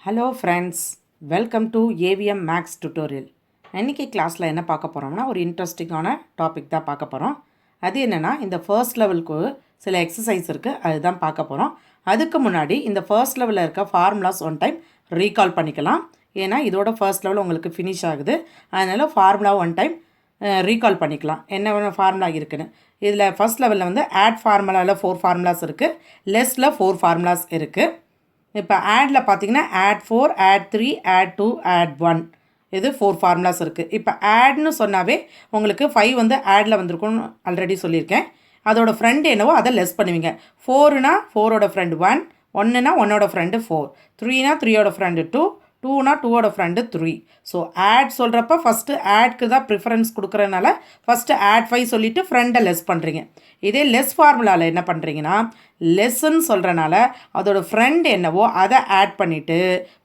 Hello friends, welcome to AVM maths tutorial. இன்றைக்கி கிளாஸில் என்ன பார்க்க போகிறோம்னா ஒரு இன்ட்ரெஸ்டிங்கான டாபிக் தான் பார்க்க போகிறோம். அது என்னென்னா இந்த ஃபர்ஸ்ட் லெவலுக்கு சில எக்ஸசைஸ் இருக்குது, அதுதான் பார்க்க போகிறோம். அதுக்கு முன்னாடி இந்த ஃபர்ஸ்ட் லெவலில் இருக்க ஃபார்முலாஸ் ஒன் டைம் ரீகால் பண்ணிக்கலாம். ஏன்னா இதோட ஃபர்ஸ்ட் லெவல் உங்களுக்கு ஃபினிஷ் ஆகுது. அதனால் ஃபார்முலா ஒன் டைம் ரீகால் பண்ணிக்கலாம். என்ன ஃபார்முலா இருக்குதுன்னு. இதில் ஃபர்ஸ்ட் லெவலில் வந்து ஆட் ஃபார்முலாவில் 4 ஃபார்முலாஸ் இருக்குது, லெஸ்ஸில் 4 ஃபார்முலாஸ் இருக்குது. இப்போ ஆடில் பார்த்தீங்கன்னா ஆட் 4, ஆட் 3, ஆட் 2, ஆட் 1 இது 4 ஃபார்முலாஸ் இருக்குது. இப்போ ஆட்னு சொன்னாவே உங்களுக்கு 5 வந்து ஆடில் வந்திருக்கும்னு ஆல்ரெடி சொல்லியிருக்கேன். அதோட ஃப்ரெண்டு என்னவோ அதை லெஸ் பண்ணுவீங்க. 4னா 4ஓட ஃப்ரெண்டு 1, 1னா 1ஓட ஃப்ரெண்டு 4, 3னா 3ஓட ஃப்ரெண்டு 2, 2னா 2ஓட ஃப்ரெண்டு 3. ஸோ ஆட் சொல்கிறப்ப ஃபஸ்ட்டு ஆட்க்கு தான் ப்ரிஃபரன்ஸ் கொடுக்குறதுனால ஃபஸ்ட்டு ஆட் 5 சொல்லிவிட்டு ஃப்ரெண்டை லெஸ் பண்ணுறீங்க. இதே லெஸ் ஃபார்முலாவில் என்ன பண்ணுறீங்கன்னா லெஸ்ன்னு சொல்கிறனால அதோட ஃப்ரெண்ட் என்னவோ அதை ஆட் பண்ணிவிட்டு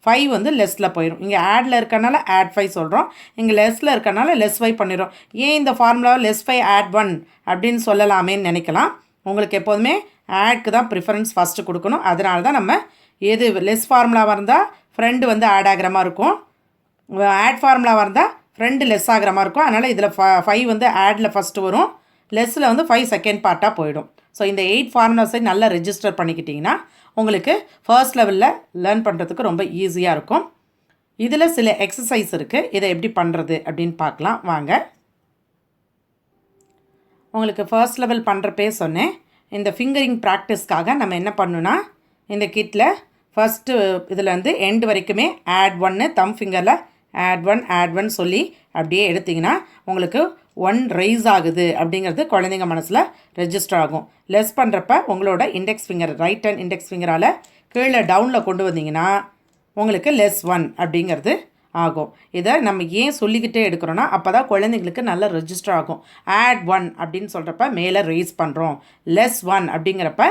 5 வந்து லெஸ்ஸில் போயிடும். இங்கே ஆடில் இருக்கனால ஆட் 5 சொல்கிறோம், இங்கே லெஸ்ஸில் இருக்கனால லெஸ் 5 பண்ணிடும். ஏன் இந்த ஃபார்முலாவை லெஸ் 5 ஆட் 1 அப்படின்னு சொல்லலாமேன்னு நினைக்கலாம். உங்களுக்கு எப்போதுமே ஆட்க்கு தான் ப்ரிஃபரன்ஸ் ஃபஸ்ட்டு கொடுக்கணும். அதனால தான் நம்ம எது லெஸ் ஃபார்முலாவாக இருந்தால் ஃப்ரெண்டு வந்து ஆட் ஆகிற மாதிரி இருக்கும், ஆட் ஃபார்முலாவாக இருந்தால் ஃப்ரெண்டு லெஸ் ஆகிற மாதிரி இருக்கும். அதனால் இதில் 5 வந்து ஆடில் ஃபஸ்ட்டு வரும், லெஸ்ஸில் வந்து 5 செகண்ட் பார்ட்டாக போயிடும். ஸோ இந்த 8 ஃபார்முலாஸை நல்லா ரெஜிஸ்டர் பண்ணிக்கிட்டிங்கன்னா உங்களுக்கு ஃபர்ஸ்ட் லெவலில் லேர்ன் பண்ணுறதுக்கு ரொம்ப ஈஸியாக இருக்கும். இதில் சில எக்ஸசைஸ் இருக்குது, இதை எப்படி பண்ணுறது அப்படின்னு பார்க்கலாம் வாங்க. உங்களுக்கு ஃபர்ஸ்ட் லெவல் பண்ணுறப்பே சொன்னேன், இந்த ஃபிங்கரிங் ப்ராக்டிஸ்க்காக நம்ம என்ன பண்ணணுன்னா இந்த கிட்டில் ஃபஸ்ட்டு இதில் வந்து எண்டு வரைக்குமே ஆட் 1 தம் ஃபிங்கரில் ஆட் 1 சொல்லி அப்படியே எடுத்திங்கன்னா உங்களுக்கு 1 ரைஸ் ஆகுது அப்படிங்கிறது குழந்தைங்க மனசில் ரெஜிஸ்டர் ஆகும். லெஸ் பண்ணுறப்ப உங்களோட index finger right hand index ஃபிங்கரால் கீழே டவுனில் கொண்டு வந்தீங்கன்னா உங்களுக்கு லெஸ் 1 அப்படிங்கிறது ஆகும். இதை நம்ம ஏன் சொல்லிக்கிட்டே எடுக்கிறோன்னா அப்போ தான் குழந்தைங்களுக்கு நல்லா ரெஜிஸ்டர் ஆகும். ஆட் 1 அப்படின்னு சொல்கிறப்ப மேலே ரைஸ் பண்ணுறோம், லெஸ் 1 அப்படிங்கிறப்ப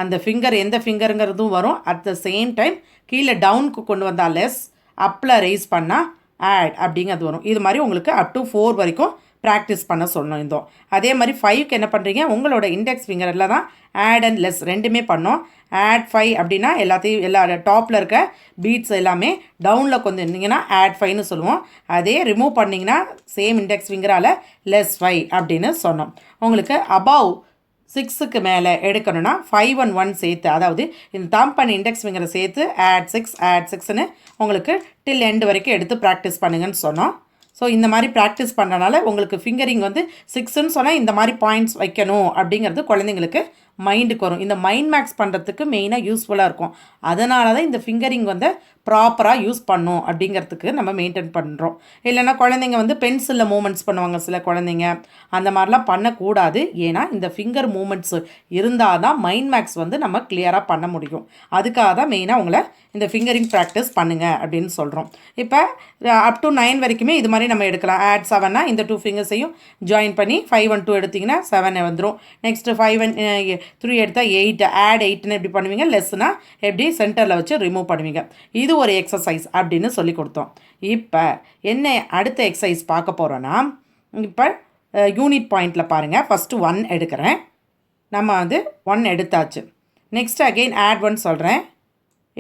அந்த ஃபிங்கர் எந்த ஃபிங்கருங்கிறதும் வரும். அட் த சேம் டைம் கீழே டவுனுக்கு கொண்டு வந்தால் லெஸ், அப்பில் ரைஸ் பண்ணால் ஆட் அப்படிங்கிறது வரும். இது மாதிரி உங்களுக்கு அப் டு 4 வரைக்கும் ப்ராக்டிஸ் பண்ண சொன்னோம். இதோ அதே மாதிரி 5க்கு என்ன பண்ணுறீங்க, உங்களோட இண்டெக்ஸ் ஃபிங்கரில் தான் ஆட் அண்ட் லெஸ் ரெண்டுமே பண்ணோம். ஆட் 5 அப்படின்னா எல்லாத்தையும் எல்லா டாப்பில் இருக்க பீட்ஸ் எல்லாமே டவுனில் கொண்டு இருந்தீங்கன்னா ஆட் 5ன்னு சொல்லுவோம். அதே ரிமூவ் பண்ணிங்கன்னா சேம் இண்டெக்ஸ் ஃபிங்கரால் லெஸ் 5 அப்படின்னு சொன்னோம். உங்களுக்கு அபவ் 6க்கு மேலே எடுக்கணும்னா 5 and 1 சேர்த்து, அதாவது இந்த தம் பண்ணி இண்டெக்ஸ் ஃபிங்கரை சேர்த்து ஆட் 6ன்னு உங்களுக்கு டில் எண்டு வரைக்கும் எடுத்து ப்ராக்டிஸ் பண்ணுங்கன்னு சொன்னோம். ஸோ இந்த மாதிரி ப்ராக்டிஸ் பண்ணுறனால உங்களுக்கு ஃபிங்கரிங் வந்து 6ன்னு சொன்னால் இந்த மாதிரி பாயிண்ட்ஸ் வைக்கணும் அப்படிங்கிறது குழந்தைங்களுக்கு மைண்டுக்கு வரும். இந்த மைண்ட் மேக்ஸ் பண்ணுறதுக்கு மெயினாக யூஸ்ஃபுல்லாக இருக்கும். அதனால தான் இந்த ஃபிங்கரிங் வந்து ப்ராப்பராக யூஸ் பண்ணும் அப்படிங்கிறதுக்கு நம்ம மெயின்டைன் பண்ணுறோம். இல்லைன்னா குழந்தைங்க வந்து பென்சிலில் மூமெண்ட்ஸ் பண்ணுவாங்க சில குழந்தைங்க, அந்த மாதிரிலாம் பண்ணக்கூடாது. ஏன்னா இந்த ஃபிங்கர் மூமெண்ட்ஸ் இருந்தால் தான் மைண்ட் மேக்ஸ் வந்து நம்ம கிளியராக பண்ண முடியும். அதுக்காக தான் மெயினாக உங்களை இந்த ஃபிங்கரிங் ப்ராக்டிஸ் பண்ணுங்கள் அப்படின்னு சொல்கிறோம். இப்போ அப் டு 9 வரைக்குமே இது மாதிரி நம்ம எடுக்கலாம். ஆட் 7னா இந்த 2 ஃபிங்கர்ஸையும் ஜாயின் பண்ணி 5 and 2 எடுத்திங்கன்னா 7 வந்துடும். நெக்ஸ்ட்டு 5 and 3 எடுத்தால் 8, ஆட் 8ன்னு எப்படி பண்ணுவீங்க, லெஸ்னா எப்படி சென்டரில் வச்சு ரிமூவ் பண்ணுவீங்க. இது ஒரு எக்ஸசைஸ் அப்படின்னு சொல்லி கொடுத்தோம். இப்போ என்ன அடுத்த எக்ஸசைஸ் பார்க்க போகிறோன்னா, இப்போ யூனிட் பாயிண்டில் பாருங்கள். ஃபஸ்ட்டு 1 எடுக்கிறேன், நம்ம வந்து 1 எடுத்தாச்சு. நெக்ஸ்ட்டு அகெயின் ஆட் 1 சொல்கிறேன்,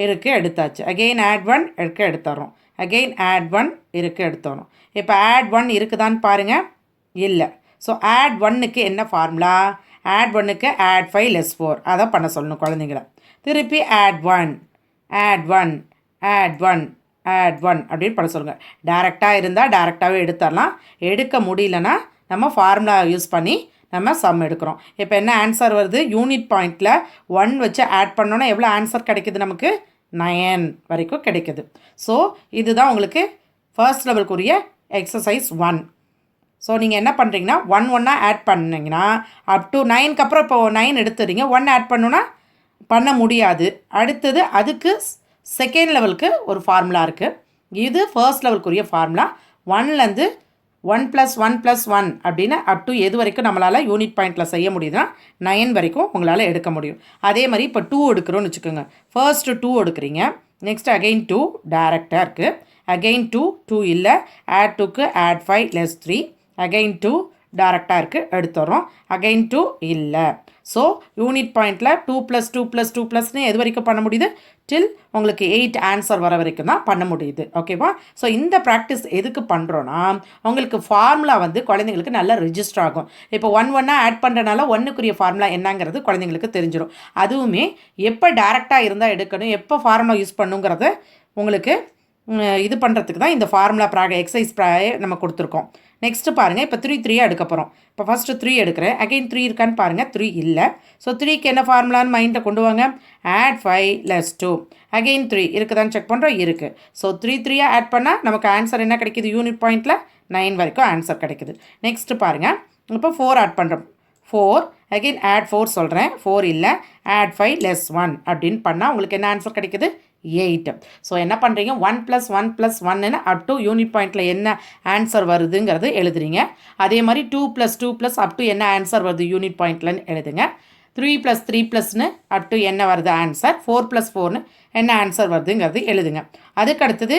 இருக்குது எடுத்தாச்சு. அகெயின் ஆட் 1 இருக்குது எடுத்துறோம். அகெயின் ஆட் 1 இருக்குது எடுத்துறோம். இப்போ ஆட் 1 இருக்குதான்னு பாருங்கள், இல்லை. ஸோ ஆட் 1க்கு என்ன ஃபார்முலா, ஆட் 1க்கு ஆட் 5 லெஸ் 4 அதை பண்ண சொல்லணும் குழந்தைங்கள. திருப்பி ஆட் 1 ஆட் 1 ஆட் 1 ஆட் 1 அப்படின்னு பண்ண சொல்லுங்கள். டேரெக்டாக இருந்தால் டேரெக்டாகவே எடுத்துடலாம், எடுக்க முடியலன்னா நம்ம ஃபார்முலா யூஸ் பண்ணி நம்ம சம் எடுக்கிறோம். இப்போ என்ன ஆன்சர் வருது, யூனிட் பாயிண்டில் 1 வச்சு ஆட் பண்ணோன்னா எவ்வளோ ஆன்சர் கிடைக்குது, நமக்கு 9 வரைக்கும் கிடைக்குது. ஸோ இதுதான் உங்களுக்கு ஃபர்ஸ்ட் லெவலுக்குரிய எக்ஸசைஸ் 1. ஸோ நீங்கள் என்ன பண்ணுறீங்கன்னா 1 ஆட் பண்ணிங்கன்னா அப் டு 9க்கு அப்புறம் இப்போ 9 எடுத்துறீங்க, 1 ஆட் பண்ணுன்னா பண்ண முடியாது. அடுத்தது அதுக்கு செகண்ட் லெவலுக்கு ஒரு ஃபார்முலா இருக்குது. இது ஃபர்ஸ்ட் லெவலுக்குரிய ஃபார்முலா. 1லேருந்து 1 + 1 + 1 அப்படின்னு அப் டு எது வரைக்கும் நம்மளால் யூனிட் பாயிண்டில் செய்ய முடியுதுன்னா 9 வரைக்கும் உங்களால் எடுக்க முடியும். அதே மாதிரி இப்போ 2 எடுக்கிறோன்னு வச்சுக்கோங்க. ஃபர்ஸ்ட்டு 2 எடுக்கிறீங்க, நெக்ஸ்ட் அகெயின் 2 டேரெக்டாக இருக்குது, அகெயின் 2 இல்லை, ஆட் 2க்கு ஆட் 5 லெஸ் 3, அகெயின் 2 டேரெக்டாக இருக்குது எடுத்துறோம், அகெயின் 2 இல்லை. ஸோ யூனிட் பாயிண்டில் 2+2+2+ன்னு எது வரைக்கும் பண்ண முடியுது, டில் உங்களுக்கு 8 ஆன்சர் வர வரைக்கும் தான் பண்ண முடியுது. ஓகேவா? ஸோ இந்த ப்ராக்டிஸ் எதுக்கு பண்ணுறோன்னா, உங்களுக்கு ஃபார்முலா வந்து குழந்தைங்களுக்கு நல்லா ரிஜிஸ்டர் ஆகும். இப்போ 1 ஆட் பண்ணுறனால 1க்குரிய ஃபார்முலா என்னங்கிறது குழந்தைங்களுக்கு தெரிஞ்சிடும். அதுவுமே எப்போ டேரெக்டாக இருந்தால் எடுக்கணும், எப்போ ஃபார்முலா யூஸ் பண்ணுங்கிறத உங்களுக்கு இது பண்ணுறதுக்கு தான் இந்த ஃபார்முலா எக்ஸசைஸ் நம்ம கொடுத்துருக்கோம். நெக்ஸ்ட்டு பாருங்கள், இப்போ 3 எடுக்க போகிறோம். இப்போ ஃபஸ்ட்டு 3 எடுக்கிறேன். அகெயின் 3 இருக்கான்னு பாருங்கள், 3 இல்லை. ஸோ 3க்கு என்ன ஃபார்முலான்னு மைண்டில் கொண்டு வாங்க. ஆட் 5 + 2. அகெயின் 3 இருக்குதான்னு செக் பண்ணுறோம், இருக்குது. ஸோ 3 ஆட் பண்ணால் நமக்கு ஆன்சர் என்ன கிடைக்கிது, யூனிட் பாயிண்டில் 9 வரைக்கும் ஆன்சர் கிடைக்குது. நெக்ஸ்ட்டு பாருங்கள், இப்போ 4 ஆட் பண்ணுறோம். 4 அகெயின் ஆட் 4 சொல்கிறேன், 4 இல்லை. ஆட் 5 + 1 அப்படின்னு பண்ணால் உங்களுக்கு என்ன ஆன்சர் கிடைக்குது, 8. ஸோ என்ன பண்ணுறீங்க, 1 + 1 + 1ன்னு அப் டு யூனிட் பாயிண்டில் என்ன ஆன்சர் வருதுங்கிறது எழுதுறீங்க. அதே மாதிரி 2 + 2 + அப் டு என்ன ஆன்சர் வருது யூனிட் பாயிண்ட்லன்னு எழுதுங்க. 3 + 3+ன்னு அப் டு என்ன வருது ஆன்சர், 4 + 4ன்னு என்ன ஆன்சர் வருதுங்கிறது எழுதுங்க. அதுக்கு அடுத்தது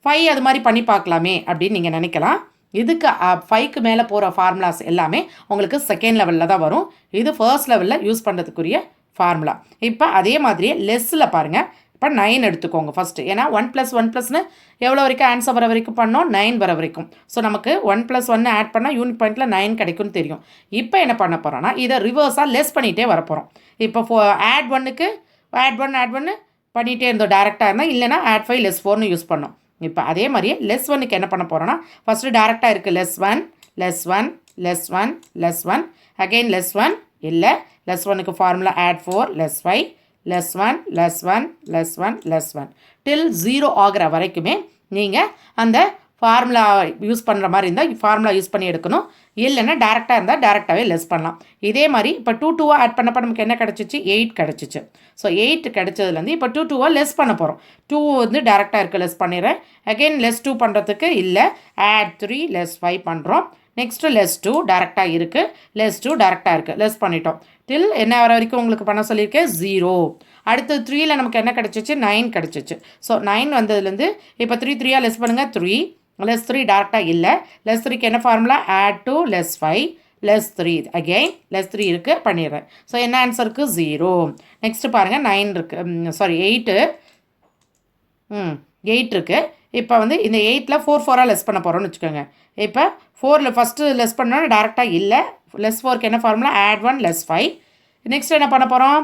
5 அது மாதிரி பண்ணி பார்க்கலாமே அப்படின்னு நீங்கள் நினைக்கலாம். இதுக்கு 5க்கு மேலே போகிற ஃபார்முலாஸ் எல்லாமே உங்களுக்கு செகண்ட் லெவலில் தான் வரும். இது ஃபர்ஸ்ட் லெவலில் யூஸ் பண்ணுறதுக்குரிய ஃபார்முலா. இப்போ அதே மாதிரியே லெஸ்ஸில் பாருங்கள். இப்போ 9 எடுத்துக்கோங்க ஃபஸ்ட்டு. ஏன்னா 1 + 1+ன்னு எவ்வளோ வரைக்கும் ஆன்சர் வர வரைக்கும் பண்ணோம், 9 வர வரைக்கும். ஸோ நமக்கு 1 + 1 ஆட் பண்ணால் யூனிட் பாயிண்டில் 9 கிடைக்கும்னு தெரியும். இப்போ என்ன பண்ண போகிறோன்னா, இதை ரிவர்ஸாக லெஸ் பண்ணிகிட்டே வரப்போகிறோம். இப்போ ஆட் 1க்கு ஆட் 1 பண்ணிகிட்டே இருந்தோம் டேரெக்டாக இருந்தால், இல்லைனா ஆட் 5 + 4ன்னு யூஸ் பண்ணோம். இப்போ அதே மாதிரியே லெஸ் 1க்கு என்ன பண்ண போகிறோன்னா, ஃபஸ்ட்டு டேரெக்டாக இருக்குது +1 +1 +1 +1 அகெயின் +1 இல்லை. +1க்கு ஃபார்முலா ஆட் 4 +5 +1 +1 +1 +1 டில் 0 ஆகிற வரைக்குமே நீங்கள் அந்த ஃபார்முலா யூஸ் பண்ணுற மாதிரி இருந்தால் ஃபார்முலா யூஸ் பண்ணி எடுக்கணும். இல்லைன்னா டேரெக்டாக இருந்தால் டேரெக்டாகவே லெஸ் பண்ணலாம். இதே மாதிரி இப்போ 2 ஆட் பண்ணப்போ நமக்கு என்ன கிடச்சிச்சு, 8 கிடச்சிச்சு. ஸோ 8 கிடச்சதுலேருந்து இப்போ 2 லெஸ் பண்ண போகிறோம். 2 வந்து டேரெக்டாக இருக்குது, லெஸ் பண்ணிடுறேன். அகெயின் +2 பண்ணுறதுக்கு இல்லை, ஆட் 3 +5 பண்ணுறோம். நெக்ஸ்ட்டு +2 டேரெக்டாக இருக்குது, +2 டேரெக்டாக இருக்குது, லெஸ் பண்ணிட்டோம். டில் என்ன வர வரைக்கும் உங்களுக்கு பண்ண சொல்லியிருக்கேன், 0. அடுத்து 3ல் நமக்கு என்ன கிடச்சிச்சு, 9 கிடச்சிச்சு. ஸோ 9 வந்ததுலேருந்து இப்போ 3 லெஸ் பண்ணுங்கள், 3 +3 டேரெக்டாக இல்லை. +3க்கு என்ன ஃபார்முலா, ஆட் 2 +5 +3 அகெயின் +3 இருக்குது, பண்ணிடுறேன். ஸோ என்ன ஆன்சருக்கு, 0. நெக்ஸ்ட்டு பாருங்கள், 9 இருக்குது, சாரி 8 இருக்குது. இப்போ வந்து இந்த 8ல் 4 லெஸ் பண்ண போகிறோம்னு வச்சுக்கோங்க. இப்போ 4ல் ஃபஸ்ட்டு லெஸ் பண்ணோன்னா டேரெக்டாக இல்லை. +4க்கு என்ன ஃபார்முலா, ஆட் 1 +5. நெக்ஸ்ட் என்ன பண்ண போகிறோம்,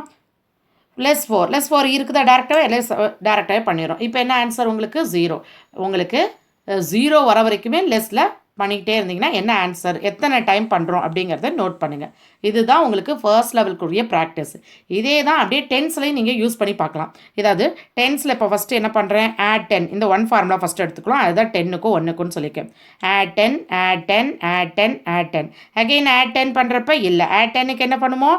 +4 இருக்குதா டேரெக்டாகவே பண்ணிடுறோம். இப்போ என்ன ஆன்சர் உங்களுக்கு, 0. உங்களுக்கு 0 வர வரைக்குமே லெஸ்ஸில் பண்ணிக்கிட்டே இருந்தீங்கன்னா என்ன ஆன்சர், எத்தனை டைம் பண்ணுறோம் அப்படிங்கிறத நோட் பண்ணுங்கள். இதுதான் உங்களுக்கு ஃபர்ஸ்ட் லெவலுக்குரிய ப்ராக்டிஸ். இதே தான் அப்படியே டென்ஸ்லையும் நீங்கள் யூஸ் பண்ணி பார்க்கலாம். ஏதாவது டென்ஸில் இப்போ ஃபஸ்ட்டு என்ன பண்ணுறேன், ஆட் 10 இந்த 1 ஃபார்முலா ஃபஸ்ட்டு எடுத்துக்கலாம். அதுதான் 10க்கும் 1க்குன்னு சொல்லியிருக்கேன். Add 10 add 10 add 10 add 10 again add 10 பண்ணுறப்ப இல்லை, ஆட் 10க்கு என்ன பண்ணுமோ,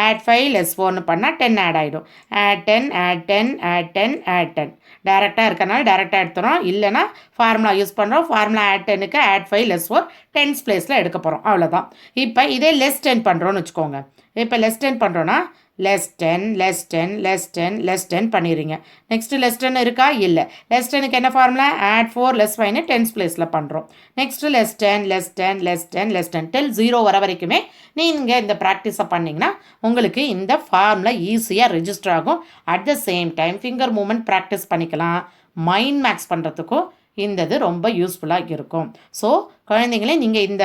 ஆட் 5 + 4ன்னு பண்ணால் 10 ஆட் ஆகிடும். ஆட் 10 ஆட் 10 ஆட் 10 ஆட் 10 டேரெக்டாக இருக்கனால டேரெக்டாக எடுத்துகிறோம். இல்லைனா ஃபார்முலா யூஸ் பண்ணுறோம். ஃபார்முலா ஆட் 10க்கு ஆட் 5 + 4 10s பிளேஸில் எடுக்க போகிறோம், அவ்வளோதான். இப்போ இதே +10 பண்ணுறோன்னு வச்சுக்கோங்க. இப்போ +10 பண்ணுறோன்னா +10 +10 +10 +10 பண்ணிடுறீங்க. நெக்ஸ்ட்டு +10 இருக்கா, இல்லை. +10க்கு என்ன ஃபார்முலா, ஆட் 4 + 5ன்னு 10s பிளேஸில் பண்ணுறோம். நெக்ஸ்ட்டு +10 +10 +10 +10 டில் 0 வர வரைக்குமே நீங்கள் இந்த ப்ராக்டிஸை பண்ணிங்கன்னா உங்களுக்கு இந்த ஃபார்முலா ஈஸியாக ரெஜிஸ்டர் ஆகும். At the same time finger movement practice பண்ணிக்கலாம். மைண்ட் மேக்ஸ் பண்ணுறதுக்கும் இந்த இது ரொம்ப யூஸ்ஃபுல்லாக இருக்கும். ஸோ குழந்தைங்களே நீங்கள் இந்த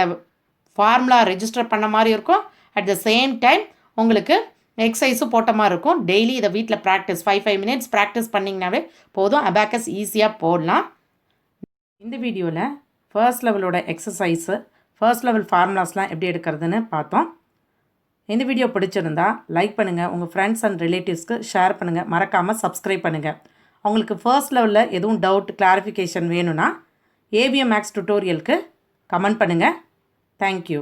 ஃபார்முலா ரெஜிஸ்டர் பண்ண மாதிரி இருக்கும். அட் த சேம் டைம் உங்களுக்கு எக்ஸசைஸும் போட்ட மாதிரி இருக்கும். டெய்லி இதை வீட்டில் ப்ராக்டிஸ் 5 மினிட்ஸ் ப்ராக்டிஸ் பண்ணிங்கனாவே போதும், அபாக்கஸ் ஈஸியாக போடலாம். இந்த வீடியோவில் ஃபர்ஸ்ட் லெவலோட எக்ஸசைஸு, ஃபர்ஸ்ட் லெவல் ஃபார்முலாஸ்லாம் எப்படி எடுக்கிறதுன்னு பார்த்தோம். இந்த வீடியோ பிடிச்சிருந்தா லைக் பண்ணுங்கள், உங்கள் ஃப்ரெண்ட்ஸ் அண்ட் ரிலேட்டிவ்ஸ்க்கு ஷேர் பண்ணுங்கள், மறக்காமல் சப்ஸ்கிரைப் பண்ணுங்கள். உங்களுக்கு ஃபர்ஸ்ட் லெவலில் எதுவும் டவுட் கிளாரிஃபிகேஷன் வேணும்னா AVM மேக்ஸ் டுட்டோரியலுக்கு கமெண்ட் பண்ணுங்கள். தேங்க்யூ.